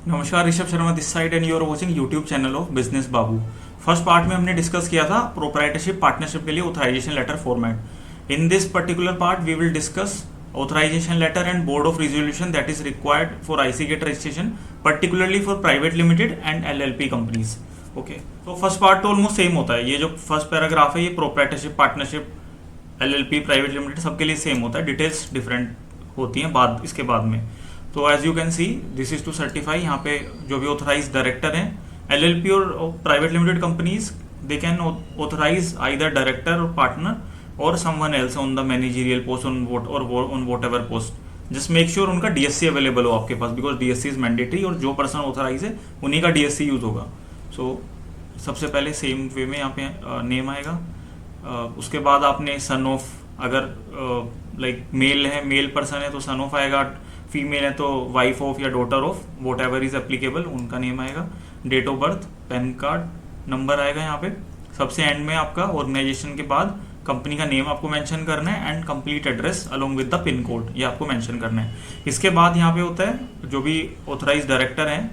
नमस्कार, Rishabh Sharma this side and you are watching YouTube channel of business Babu. First part में हमने discuss किया था प्रोप्राइटरशिप पार्टनरशिप के लिए authorisation letter format. In this particular part we will discuss authorisation letter and board of resolution that is required for IC gate registration, particularly for private limited and LLP companies. Okay, तो first part तो almost same होता है। ये जो first paragraph है ये proprietorship partnership LLP private limited सबके लिए सेम होता है, डिटेल्स डिफरेंट होती हैं बाद इसके बाद में। तो as you can see this is to certify, यहाँ पे जो भी ऑथराइज डायरेक्टर हैं एलएलपी और private limited companies, they can authorise either director और पार्टनर और someone else on the managerial post on whatever post. Just make sure उनका DSC available हो आपके पास, बिकॉज डीएससी इज मैंडेटरी और जो पर्सन ऑथराइज है उन्हीं का डीएससी यूज होगा। सो सबसे पहले सेम वे में यहाँ पे नेम आएगा। उसके बाद आपने सन ऑफ, अगर लाइक मेल है, मेल पर्सन है तो सन ऑफ आएगा, फीमेल है तो वाइफ ऑफ या daughter of, whatever is applicable उनका नेम आएगा। Date of birth, PAN card number आएगा यहाँ पे। सबसे एंड में आपका ऑर्गेनाइजेशन के बाद कंपनी का नेम आपको मेंशन करना है and complete address along with the pin code, ये आपको मेंशन करना है। इसके बाद यहाँ पे होता है जो भी ऑथराइज डायरेक्टर हैं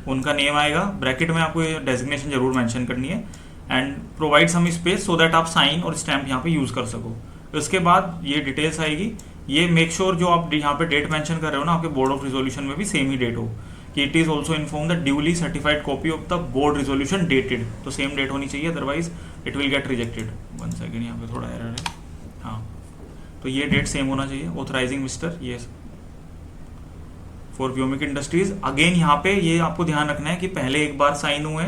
उनका नेम आएगा, ब्रैकेट में आपको ये डेजिग्नेशन जरूर मेंशन करनी है and provide some space so that आप साइन और स्टैम्प यहाँ पे यूज कर सको। उसके बाद ये डिटेल्स आएगी। ये मेक श्योर जो आप यहाँ पे डेट मेंशन कर रहे हो ना, आपके बोर्ड ऑफ रिजोल्यूशन में भी सेम ही डेट हो कि it is also inform the duly certified copy of the board resolution dated, तो सेम डेट होनी चाहिए, otherwise it will get rejected. 1 second, यहाँ पे थोड़ा एरर है। हाँ, तो ये डेट सेम होना चाहिए। ऑथराइजिंग मिस्टर ये फॉर व्योमिक इंडस्ट्रीज। अगेन यहाँ पे ये आपको ध्यान रखना है कि पहले एक बार साइन हुए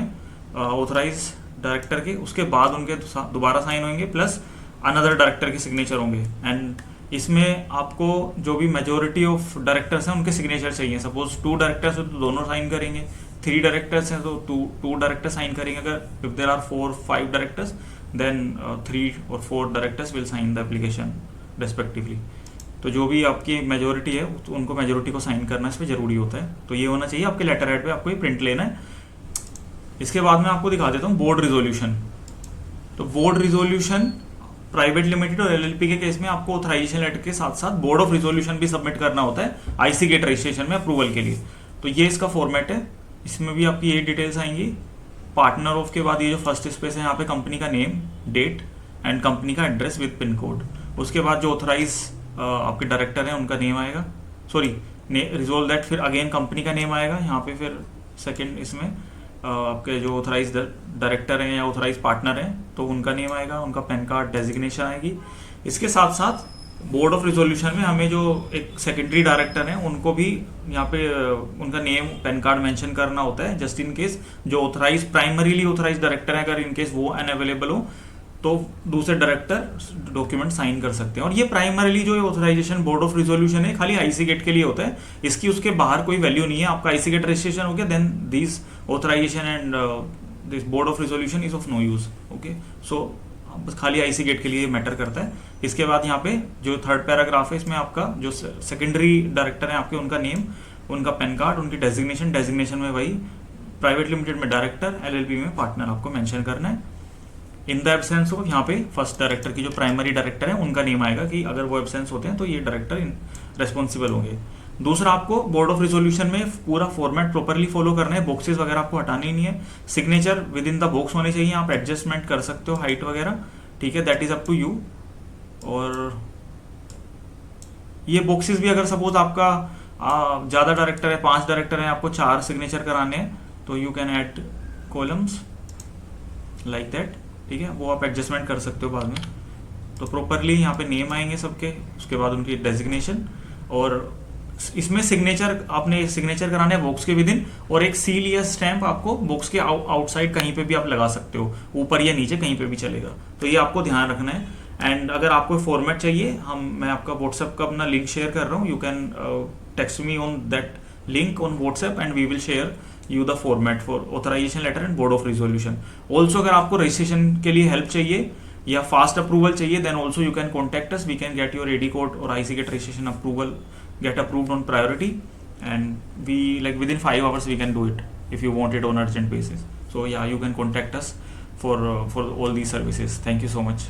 ऑथराइज डायरेक्टर के, उसके बाद उनके दोबारा साइन होंगे प्लस अनदर डायरेक्टर के सिग्नेचर होंगे। एंड इसमें आपको जो भी मेजोरिटी ऑफ डायरेक्टर्स हैं उनके सिग्नेचर चाहिए। सपोज 2 डायरेक्टर्स हैं तो दोनों साइन करेंगे, 3 डायरेक्टर्स हैं तो 2 डायरेक्टर साइन करेंगे। अगर if there are 4-5 directors then 3 और 4 directors will sign the application respectively. तो जो भी आपकी मेजोरिटी है तो उनको मेजोरिटी को साइन करना इस पर जरूरी होता है। तो ये होना चाहिए आपके लेटर हेड पे, आपको ये प्रिंट लेना है। इसके बाद मैं आपको दिखा देता हूँ बोर्ड रिजोल्यूशन। तो बोर्ड रिजोल्यूशन प्राइवेट लिमिटेड और एलएलपी के केस में आपको ऑथराइजेशन लेटर के साथ साथ बोर्ड ऑफ रिजोल्यूशन भी सबमिट करना होता है आईसी गेट रजिस्ट्रेशन में अप्रूवल के लिए। तो ये इसका फॉर्मेट है। इसमें भी आपकी ये डिटेल्स आएंगी। पार्टनर ऑफ के बाद ये जो फर्स्ट स्पेस है यहाँ पे कंपनी का नेम, डेट एंड कंपनी का एड्रेस विद पिन कोड। उसके बाद जो ऑथराइज आपके डायरेक्टर हैं उनका नेम आएगा, सॉरी रिजोल्व दैट, फिर अगेन कंपनी का नेम आएगा यहाँ पे, फिर सेकेंड इसमें आपके जो ऑथराइज डायरेक्टर हैं या ऑथराइज पार्टनर हैं तो उनका नेम आएगा, उनका पैन कार्ड डेजिग्नेशन आएगी। इसके साथ साथ बोर्ड ऑफ रिजोल्यूशन में हमें जो एक सेकेंडरी डायरेक्टर हैं उनको भी यहाँ पे उनका नेम, पैन कार्ड मेंशन करना होता है, जस्ट इन केस जो ऑथराइज प्राइमरीली ऑथराइज डायरेक्टर है अगर इन केस वो अनअवेलेबल हो तो दूसरे डायरेक्टर डॉक्यूमेंट साइन कर सकते हैं। और ये प्राइमरीली जो ऑथराइजेशन बोर्ड ऑफ रिजोल्यूशन है खाली आईसी गेट के लिए होता है, इसकी उसके बाहर कोई वैल्यू नहीं है। आपका आईसी गेट रजिस्ट्रेशन हो गया then this authorisation and this board of resolution is of no use. Okay, so बस खाली आईसी गेट के लिए मैटर करता है। इसके बाद यहाँ पे जो थर्ड पैराग्राफ है इसमें आपका जो सेकेंडरी डायरेक्टर है आपके उनका नेम, उनका पैन कार्ड, उनकी डेजिग्नेशन, डेजिग्नेशन में वही प्राइवेट लिमिटेड में डायरेक्टर, एलएलपी में पार्टनर आपको मेंशन करना है। इन द एब्सेंस ऑफ यहाँ पे फर्स्ट डायरेक्टर की जो प्राइमरी डायरेक्टर है उनका नेम आएगा कि अगर वो एब्सेंस होते हैं तो ये डायरेक्टर रेस्पॉन्सिबल होंगे। दूसरा, आपको बोर्ड ऑफ रिजोल्यूशन में पूरा फॉर्मेट प्रॉपरली फॉलो करना है, बॉक्सेस वगैरह आपको हटाने ही नहीं है। Signature with in the box होने चाहिए, आप एडजस्टमेंट कर सकते हो हाइट वगैरह, ठीक है, that is up to you. और ये बॉक्सेस भी अगर सपोज आपका ज़्यादा डायरेक्टर है, 5 डायरेक्टर हैं, आपको 4 सिग्नेचर कराने हैं तो you can add columns like that, ठीक है, वो आप एडजस्टमेंट कर सकते हो बाद में। तो प्रॉपरली यहाँ पे नेम आएंगे सबके, उसके बाद उनकी डेजिग्नेशन, और इसमें सिग्नेचर आपने सिग्नेचर कराने हैं बॉक्स के विद इन, और एक सील या स्टैंप आपको बॉक्स के आउटसाइड कहीं पे भी आप लगा सकते हो, ऊपर या नीचे कहीं पे भी चलेगा। तो ये आपको ध्यान रखना है। एंड अगर आपको फॉर्मेट चाहिए, मैं आपका व्हाट्सएप का अपना लिंक शेयर कर रहा हूँ, you can text me on that link on WhatsApp and we will share you the format for authorisation letter and board of resolution. Also अगर आपको रजिस्ट्रेशन के लिए हेल्प चाहिए या फास्ट अप्रूवल चाहिए then also you can contact us, we can get your AD code और IC gate registration approval get approved on priority, and we like within 5 hours we can do it if you want it on urgent basis. So yeah, you can contact us for all these services. Thank you so much.